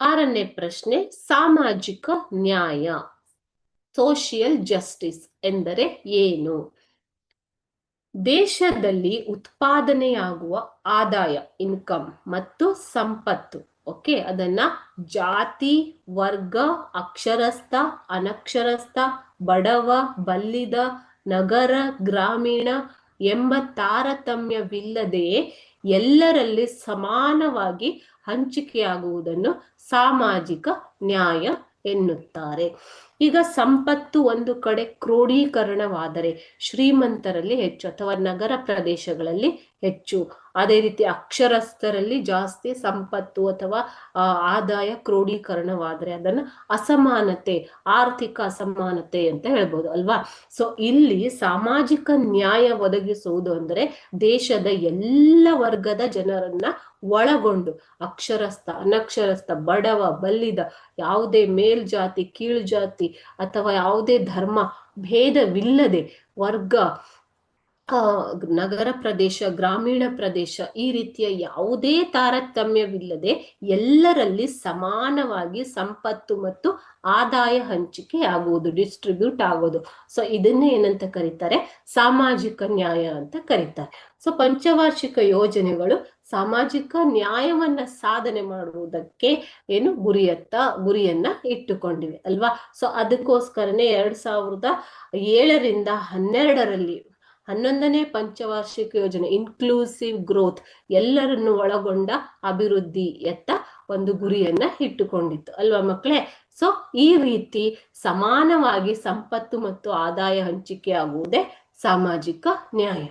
6ನೇ ಪ್ರಶ್ನೆ, ಸಾಮಾಜಿಕ ನ್ಯಾಯ ಸೋಷಿಯಲ್ ಜಸ್ಟಿಸ್ ಎಂದರೆ ಏನು? ದೇಶದಲ್ಲಿ ಉತ್ಪಾದನೆಯಾಗುವ ಆದಾಯ ಇನ್ಕಮ್ ಮತ್ತು ಸಂಪತ್ತು, ಓಕೆ, ಅದನ್ನ ಜಾತಿ, ವರ್ಗ, ಅಕ್ಷರಸ್ಥ, ಅನಕ್ಷರಸ್ಥ, ಬಡವ, ಬಲ್ಲಿದ, ನಗರ, ಗ್ರಾಮೀಣ ಎಂಬ ತಾರತಮ್ಯವಿಲ್ಲದೆಯೇ ಎಲ್ಲರಲ್ಲಿ ಸಮಾನವಾಗಿ ಹಂಚಿಕೆಯಾಗುವುದನ್ನು ಸಾಮಾಜಿಕ ನ್ಯಾಯ ಎನ್ನುತ್ತಾರೆ. ಈಗ ಸಂಪತ್ತು ಒಂದು ಕಡೆ ಕ್ರೋಢೀಕರಣವಾದರೆ ಶ್ರೀಮಂತರಲ್ಲಿ ಹೆಚ್ಚು ಅಥವಾ ನಗರ ಪ್ರದೇಶಗಳಲ್ಲಿ ಹೆಚ್ಚು, ಅದೇ ರೀತಿ ಅಕ್ಷರಸ್ಥರಲ್ಲಿ ಜಾಸ್ತಿ ಸಂಪತ್ತು ಅಥವಾ ಆದಾಯ ಕ್ರೋಢೀಕರಣವಾದರೆ ಅದನ್ನ ಅಸಮಾನತೆ, ಆರ್ಥಿಕ ಅಸಮಾನತೆ ಅಂತ ಹೇಳ್ಬೋದು ಅಲ್ವಾ. ಸೊ ಇಲ್ಲಿ ಸಾಮಾಜಿಕ ನ್ಯಾಯ ಒದಗಿಸುವುದು ಅಂದರೆ ದೇಶದ ಎಲ್ಲ ವರ್ಗದ ಜನರನ್ನ ಒಳಗೊಂಡು ಅಕ್ಷರಸ್ಥ, ಅನಕ್ಷರಸ್ಥ, ಬಡವ, ಬಲ್ಲಿದ, ಯಾವುದೇ ಮೇಲ್ಜಾತಿ, ಕೀಳ್ಜಾತಿ ಅಥವಾ ಯಾವುದೇ ಧರ್ಮ ಭೇದವಿಲ್ಲದೆ ವರ್ಗ, ನಗರ ಪ್ರದೇಶ, ಗ್ರಾಮೀಣ ಪ್ರದೇಶ, ಈ ರೀತಿಯ ಯಾವುದೇ ತಾರತಮ್ಯವಿಲ್ಲದೆ ಎಲ್ಲರಲ್ಲಿ ಸಮಾನವಾಗಿ ಸಂಪತ್ತು ಮತ್ತು ಆದಾಯ ಹಂಚಿಕೆ ಆಗುವುದು, ಡಿಸ್ಟ್ರಿಬ್ಯೂಟ್ ಆಗೋದು. ಸೊ ಇದನ್ನೇ ಏನಂತ ಕರೀತಾರೆ? ಸಾಮಾಜಿಕ ನ್ಯಾಯ ಅಂತ ಕರೀತಾರೆ. ಸೊ ಪಂಚವಾರ್ಷಿಕ ಯೋಜನೆಗಳು ಸಾಮಾಜಿಕ ನ್ಯಾಯವನ್ನ ಸಾಧನೆ ಮಾಡುವುದಕ್ಕೆ ಗುರಿಯನ್ನ ಇಟ್ಟುಕೊಂಡಿವೆ ಅಲ್ವಾ. ಸೊ ಅದಕ್ಕೋಸ್ಕರನೇ 2007ರಿಂದ 2012ರಲ್ಲಿ 11ನೇ ಪಂಚವಾರ್ಷಿಕ ಯೋಜನೆ ಇನ್ಕ್ಲೂಸಿವ್ ಗ್ರೋತ್, ಎಲ್ಲರನ್ನು ಒಳಗೊಂಡ ಅಭಿವೃದ್ಧಿಯತ್ತ ಒಂದು ಗುರಿಯನ್ನ ಇಟ್ಟುಕೊಂಡಿತ್ತು ಅಲ್ವಾ ಮಕ್ಕಳೇ. ಸೊ ಈ ರೀತಿ ಸಮಾನವಾಗಿ ಸಂಪತ್ತು ಮತ್ತು ಆದಾಯ ಹಂಚಿಕೆ ಆಗುವುದೇ ಸಾಮಾಜಿಕ ನ್ಯಾಯ.